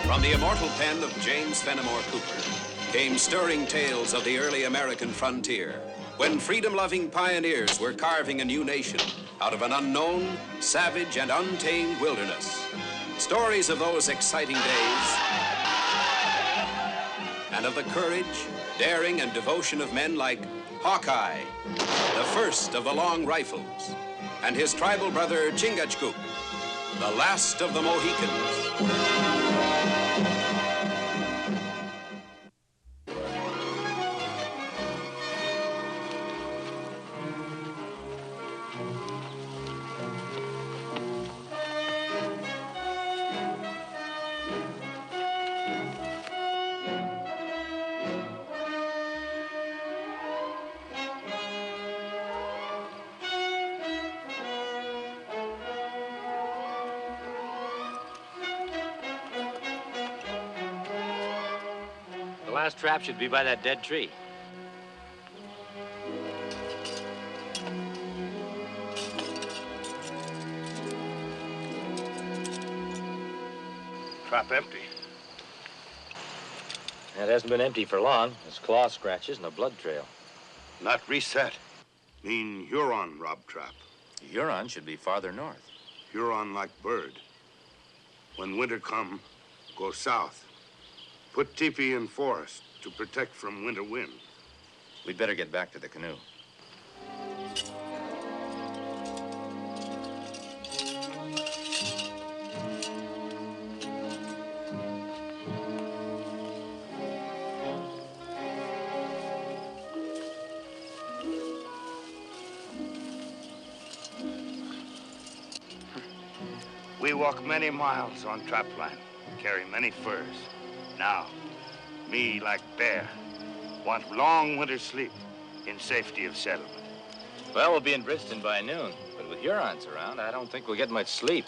From the immortal pen of James Fenimore Cooper came stirring tales of the early American frontier, when freedom-loving pioneers were carving a new nation out of an unknown, savage, and untamed wilderness. Stories of those exciting days and of the courage, daring, and devotion of men like Hawkeye, the first of the long rifles, and his tribal brother Chingachgook, the last of the Mohicans. The last trap should be by that dead tree. Trap empty. It hasn't been empty for long. There's claw scratches and a blood trail. Not reset. Mean Huron robbed trap. The Huron should be farther north. Huron like bird. When winter come, go south. Put teepee in forest to protect from winter wind. We'd better get back to the canoe. We walk many miles on trap line, carry many furs. Now, me like bear, want long winter sleep in safety of settlement. Well, we'll be in Bridgeton by noon, but with Hurons around, I don't think we'll get much sleep.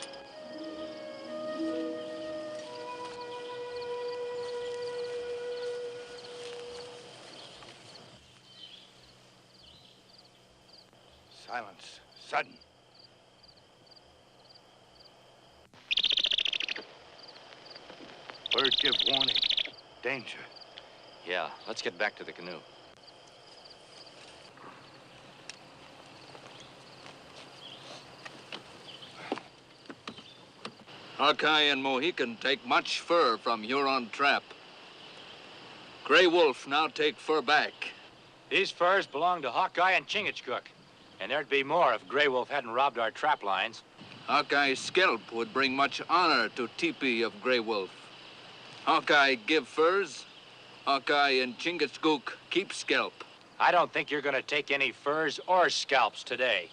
Silence, sudden. Bird give warning. Danger. Yeah, let's get back to the canoe. Hawkeye and Mohican take much fur from Huron trap. Gray Wolf now take fur back. These furs belong to Hawkeye and Chingachgook, and there'd be more if Gray Wolf hadn't robbed our trap lines. Hawkeye's scalp would bring much honor to teepee of Gray Wolf. Hawkeye give furs, Hawkeye and Chingachgook keep scalp. I don't think you're gonna take any furs or scalps today.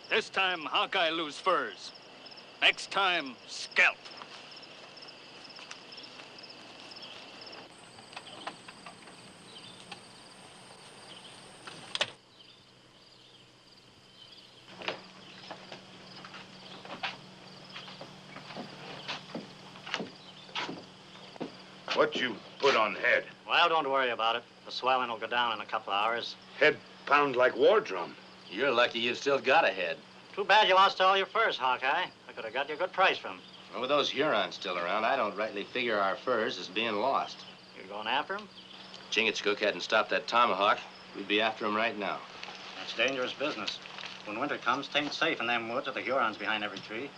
This time, Hawkeye lose furs. Next time, scalp. What you put on head? Well, don't worry about it. The swelling will go down in a couple of hours. Head pound like war drum. You're lucky you've still got a head. Too bad you lost all your furs, Hawkeye. I could have got you a good price for them. Well, with those Hurons still around, I don't rightly figure our furs as being lost. You're going after them? Chingachgook hadn't stopped that tomahawk, we'd be after him right now. That's dangerous business. When winter comes, 'tain't safe in them woods with the Hurons behind every tree.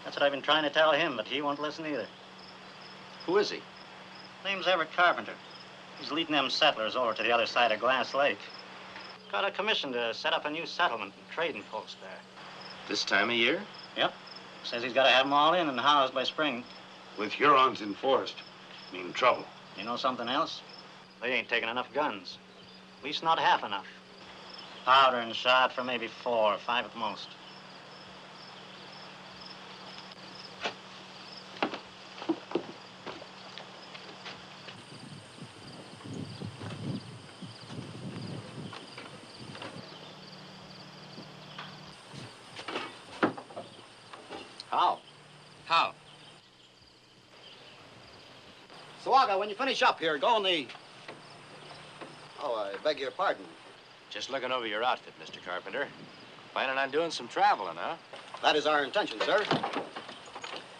That's what I've been trying to tell him, but he won't listen either. Who is he? Name's Everett Carpenter. He's leading them settlers over to the other side of Glass Lake. Got a commission to set up a new settlement and trading post there. This time of year? Yep. Says he's got to have them all in and housed by spring. With Hurons enforced. Mean trouble. You know something else? They ain't taking enough guns. At least not half enough. Powder and shot for maybe 4 or 5 at most. How? Sawaga, when you finish up here, go in the... Oh, I beg your pardon. Just looking over your outfit, Mr. Carpenter. Planning on doing some traveling, huh? That is our intention, sir.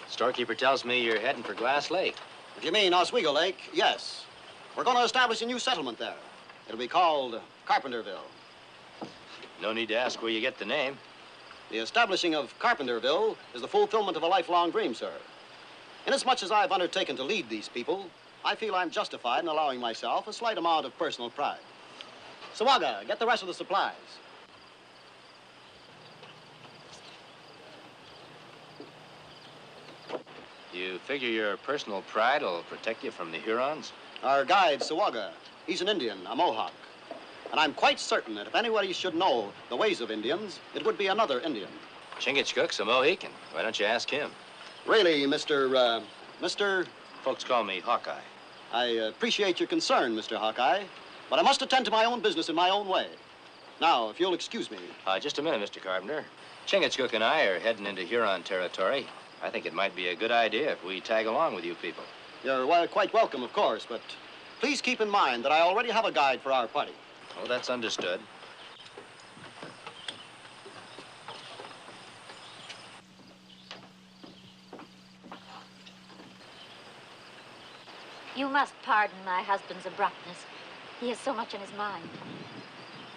Storekeeper tells me you're heading for Glass Lake. If you mean Oswego Lake, yes. We're going to establish a new settlement there. It'll be called Carpenterville. No need to ask where you get the name. The establishing of Carpenterville is the fulfillment of a lifelong dream, sir. Inasmuch as I've undertaken to lead these people, I feel I'm justified in allowing myself a slight amount of personal pride. Sawaga, get the rest of the supplies. You figure your personal pride will protect you from the Hurons? Our guide, Sawaga, he's an Indian, a Mohawk. And I'm quite certain that if anybody should know the ways of Indians, it would be another Indian. Chingachgook's a Mohican. Why don't you ask him? Really, Mr. Folks call me Hawkeye. I appreciate your concern, Mr. Hawkeye, but I must attend to my own business in my own way. Now, if you'll excuse me. Just a minute, Mr. Carpenter. Chingachgook and I are heading into Huron territory. I think it might be a good idea if we tag along with you people. You're quite welcome, of course, but please keep in mind that I already have a guide for our party. Oh, that's understood. You must pardon my husband's abruptness. He has so much on his mind.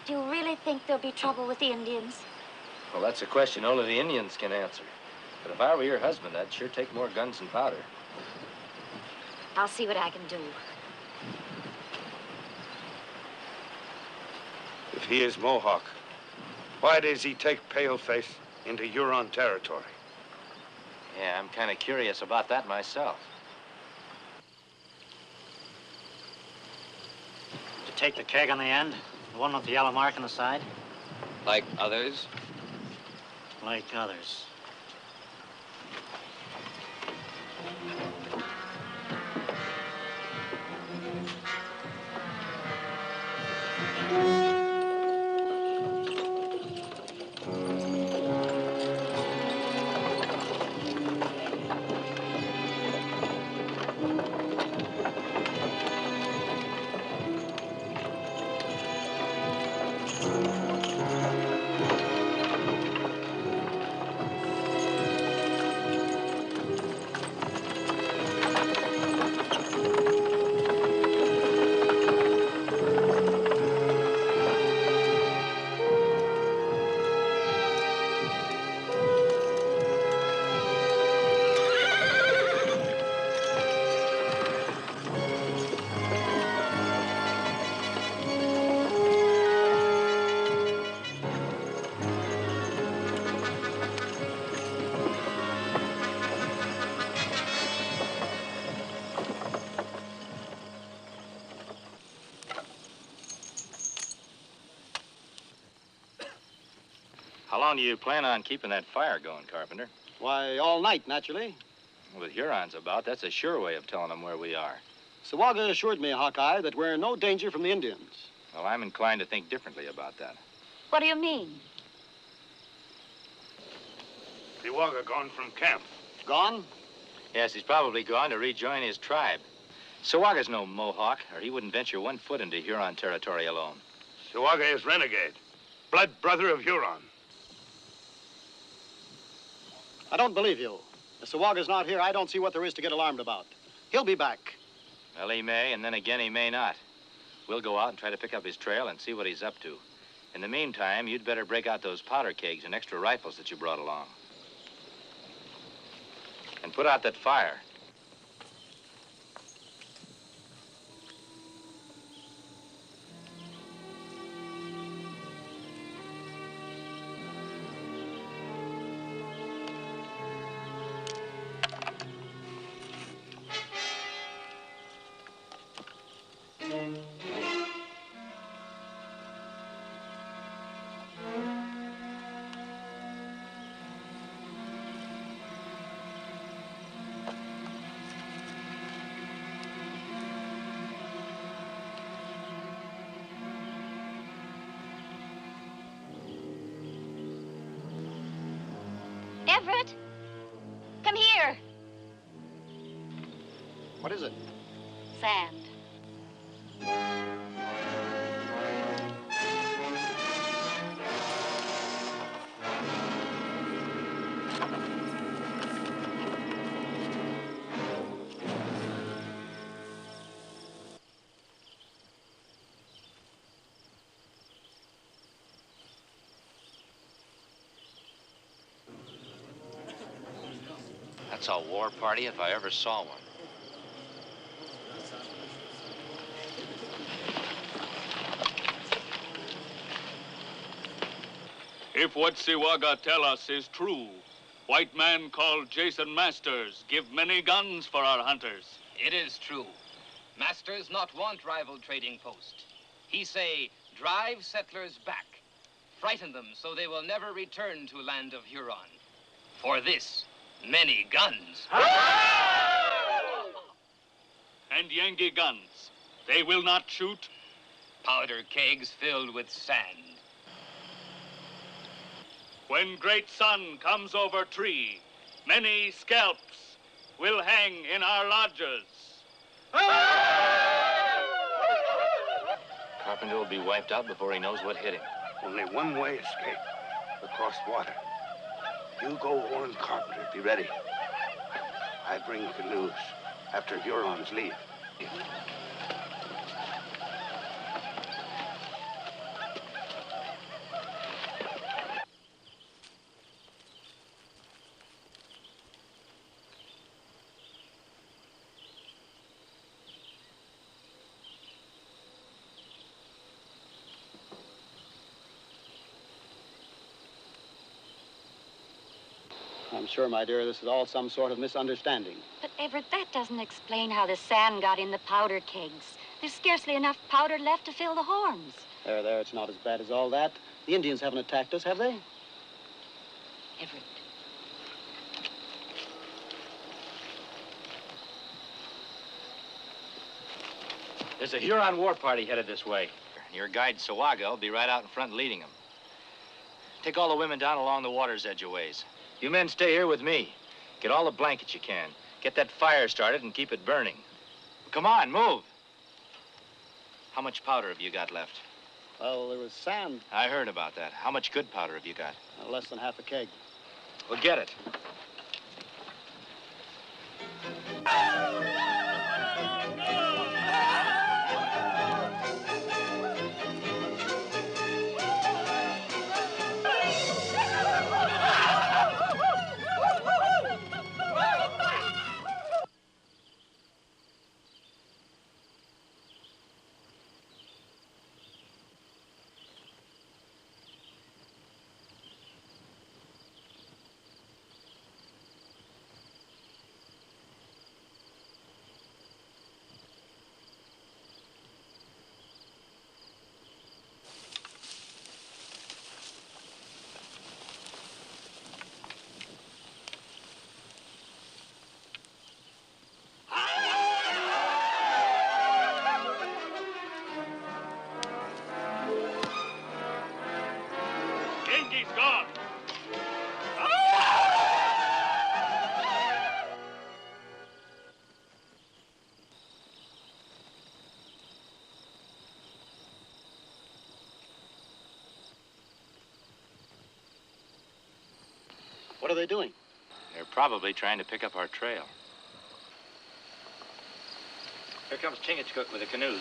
Do you really think there'll be trouble with the Indians? Well, that's a question only the Indians can answer. But if I were your husband, I'd sure take more guns and powder. I'll see what I can do. If he is Mohawk, why does he take Paleface into Huron territory? Yeah, I'm kind of curious about that myself. To take the keg on the end, the one with the yellow mark on the side? Like others? Like others. How long do you plan on keeping that fire going, Carpenter? Why, all night, naturally. With Hurons about, that's a sure way of telling them where we are. Sawaga assured me, Hawkeye, that we're in no danger from the Indians. Well, I'm inclined to think differently about that. What do you mean? Sawaga gone from camp. Gone? Yes, he's probably gone to rejoin his tribe. Sawaga's no Mohawk, or he wouldn't venture 1 foot into Huron territory alone. Sawaga is renegade, blood brother of Huron. I don't believe you. If Sawaga's not here, I don't see what there is to get alarmed about. He'll be back. Well, he may, and then again he may not. We'll go out and try to pick up his trail and see what he's up to. In the meantime, you'd better break out those powder kegs and extra rifles that you brought along. And put out that fire. Everett? Come here. What is it? Sand. That's a war party if I ever saw one. If what Siwaga tell us is true, white man called Jason Masters give many guns for our hunters. It is true. Masters not want rival trading post. He say, drive settlers back. Frighten them so they will never return to land of Huron. For this, many guns. And Yankee guns. They will not shoot. Powder kegs filled with sand. When great sun comes over tree, many scalps will hang in our lodges. Carpenter will be wiped out before he knows what hit him. Only one way escape, across water. You go warn Carpenter, be ready. I bring canoes after Hurons leave. I'm sure, my dear, this is all some sort of misunderstanding. But, Everett, that doesn't explain how the sand got in the powder kegs. There's scarcely enough powder left to fill the horns. There, it's not as bad as all that. The Indians haven't attacked us, have they? Everett. There's a Huron war party headed this way. Your guide, Siwaga, will be right out in front leading them. Take all the women down along the water's edge a ways. You men stay here with me. Get all the blankets you can. Get that fire started and keep it burning. Come on, move. How much powder have you got left? Well, there was sand. I heard about that. How much good powder have you got? Less than half a keg. Well, get it. What are they doing? They're probably trying to pick up our trail. Here comes Chingachgook with the canoes.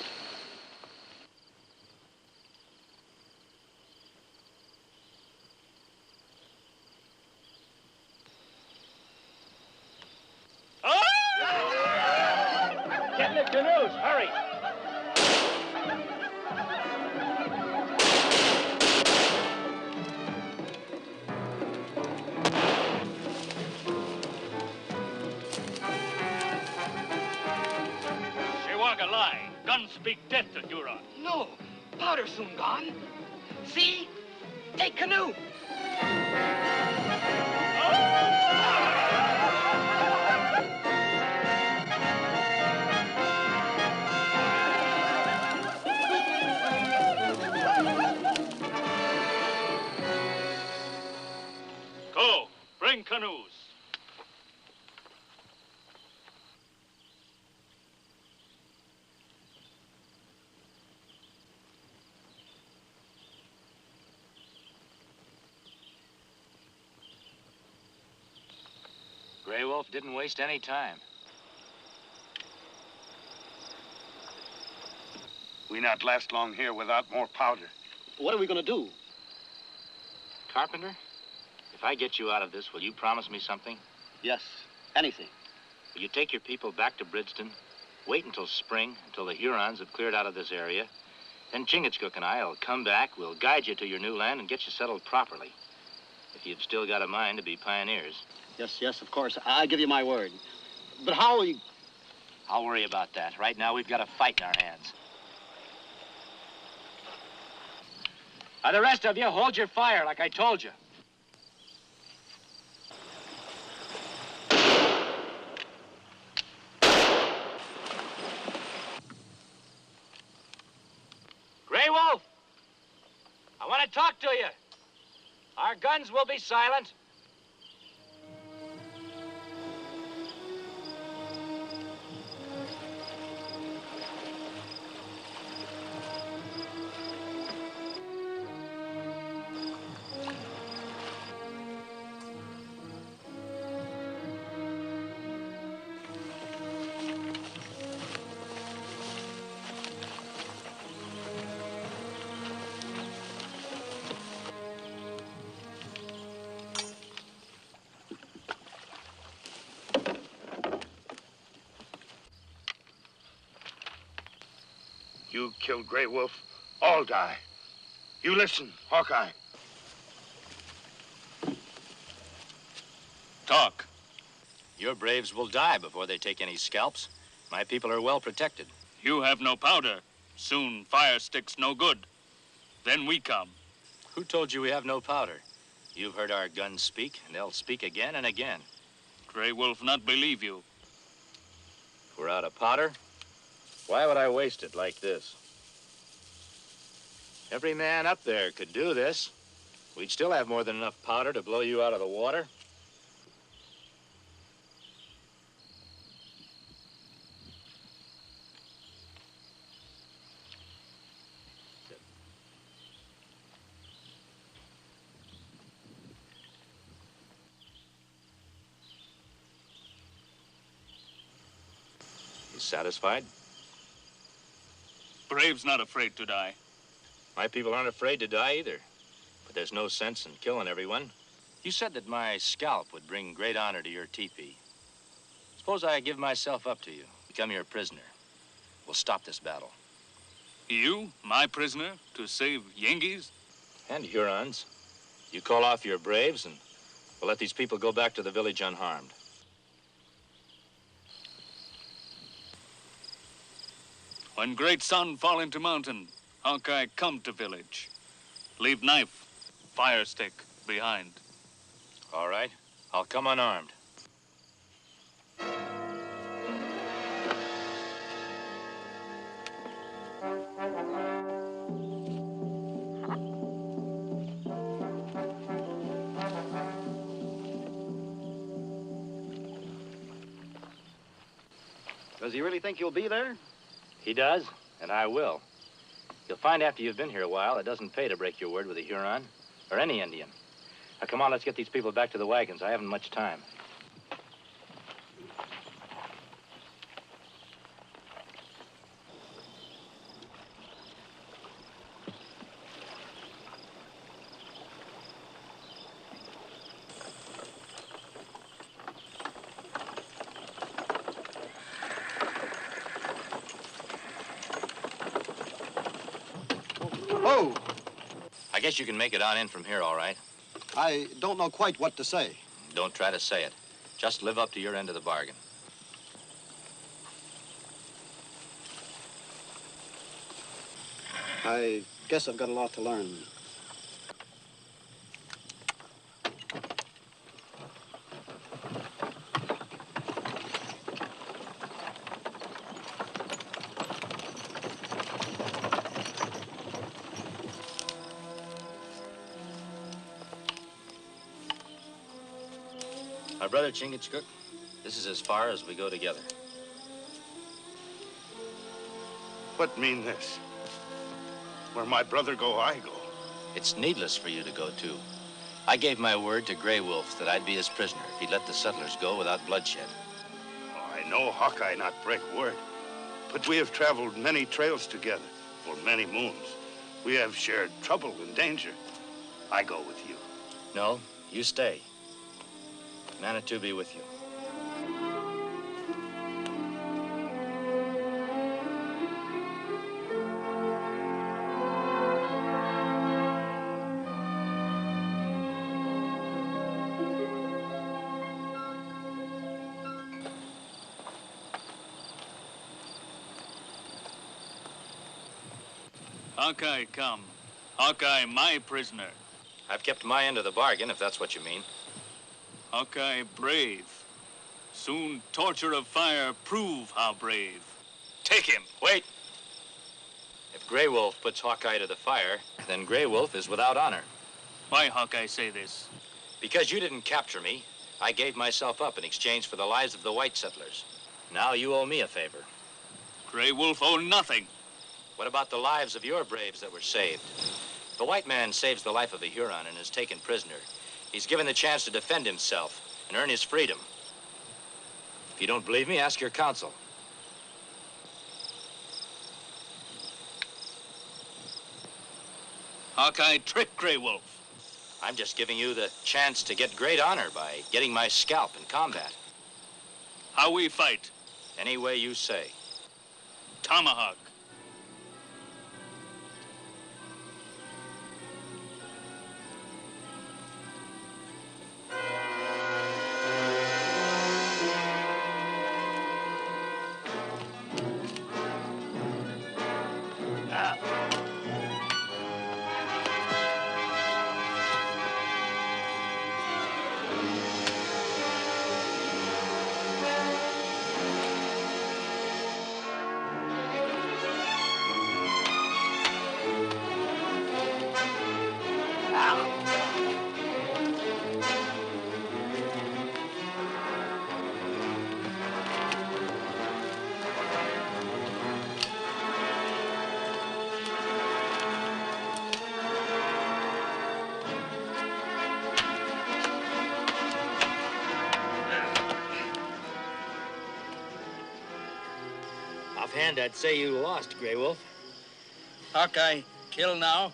Get in the canoes, hurry! Lie. Guns speak death to Huron. No, powder soon gone. See? Take canoe. Go, bring canoe. canoes. Gray Wolf didn't waste any time. We not last long here without more powder. What are we going to do? Carpenter, if I get you out of this, will you promise me something? Yes, anything. Will you take your people back to Bridgeton, wait until spring, until the Hurons have cleared out of this area, then Chingachgook and I will come back, we'll guide you to your new land and get you settled properly. If you've still got a mind to be pioneers. Yes, yes, of course. I give you my word. But how will you... I'll worry about that. Right now, we've got a fight in our hands. Now, the rest of you, hold your fire like I told you. Gray Wolf, I want to talk to you. Our guns will be silent. You killed Gray Wolf, all die. You listen, Hawkeye. Talk. Your braves will die before they take any scalps. My people are well protected. You have no powder. Soon fire sticks no good. Then we come. Who told you we have no powder? You've heard our guns speak, and they'll speak again and again. Gray Wolf not believe you. If we're out of powder, why would I waste it like this? Every man up there could do this. We'd still have more than enough powder to blow you out of the water. You satisfied? Brave's not afraid to die. My people aren't afraid to die either. But there's no sense in killing everyone. You said that my scalp would bring great honor to your teepee. Suppose I give myself up to you, become your prisoner. We'll stop this battle. You, my prisoner, to save Yengeese? And Hurons. You call off your braves, and we'll let these people go back to the village unharmed. When great sun fall into mountain, Hawkeye come to village. Leave knife, fire stick behind. All right. I'll come unarmed. Does he really think you'll be there? He does, and I will. You'll find after you've been here a while, it doesn't pay to break your word with a Huron or any Indian. Now, come on, let's get these people back to the wagons. I haven't much time. Oh, I guess you can make it on in from here, all right. I don't know quite what to say. Don't try to say it. Just live up to your end of the bargain. I guess I've got a lot to learn. My brother Chingachgook, this is as far as we go together. What mean this? Where my brother go, I go. It's needless for you to go, too. I gave my word to Grey Wolf that I'd be his prisoner if he'd let the settlers go without bloodshed. Oh, I know Hawkeye not break word, but we have traveled many trails together for many moons. We have shared trouble and danger. I go with you. No, you stay. Manitou be with you. Hawkeye come. Hawkeye my prisoner. I've kept my end of the bargain, if that's what you mean. Hawkeye brave. Soon torture of fire prove how brave. Take him. Wait. If Grey Wolf puts Hawkeye to the fire, then Grey Wolf is without honor. Why Hawkeye say this? Because you didn't capture me, I gave myself up in exchange for the lives of the white settlers. Now you owe me a favor. Grey Wolf owe nothing. What about the lives of your braves that were saved? The white man saves the life of a Huron and is taken prisoner. He's given the chance to defend himself and earn his freedom. If you don't believe me, ask your counsel. Hawkeye tricked Grey Wolf. I'm just giving you the chance to get great honor by getting my scalp in combat. How we fight? Any way you say. Tomahawk. Offhand, I'd say you lost, Grey Wolf. Hawkeye, kill now.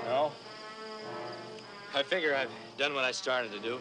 No. I figure I've done what I started to do.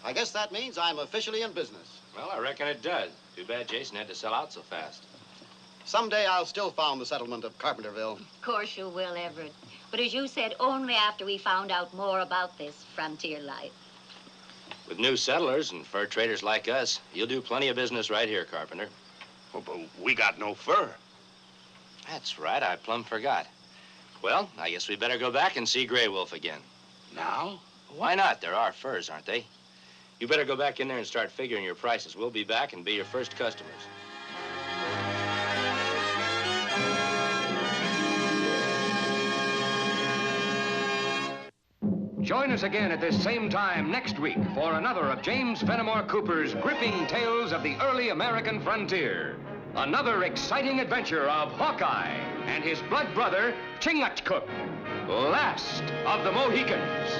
I guess that means I'm officially in business. Well, I reckon it does. Too bad Jason had to sell out so fast. Someday I'll still found the settlement of Carpenterville. Of course you will, Everett. But as you said, only after we found out more about this frontier life. With new settlers and fur traders like us, you'll do plenty of business right here, Carpenter. Oh, but we got no fur. That's right, I plumb forgot. Well, I guess we better go back and see Grey Wolf again. Now? Why not? There are furs, aren't they? You better go back in there and start figuring your prices. We'll be back and be your first customers. Join us again at this same time next week for another of James Fenimore Cooper's gripping tales of the early American frontier. Another exciting adventure of Hawkeye and his blood brother, Chingachgook, last of the Mohicans.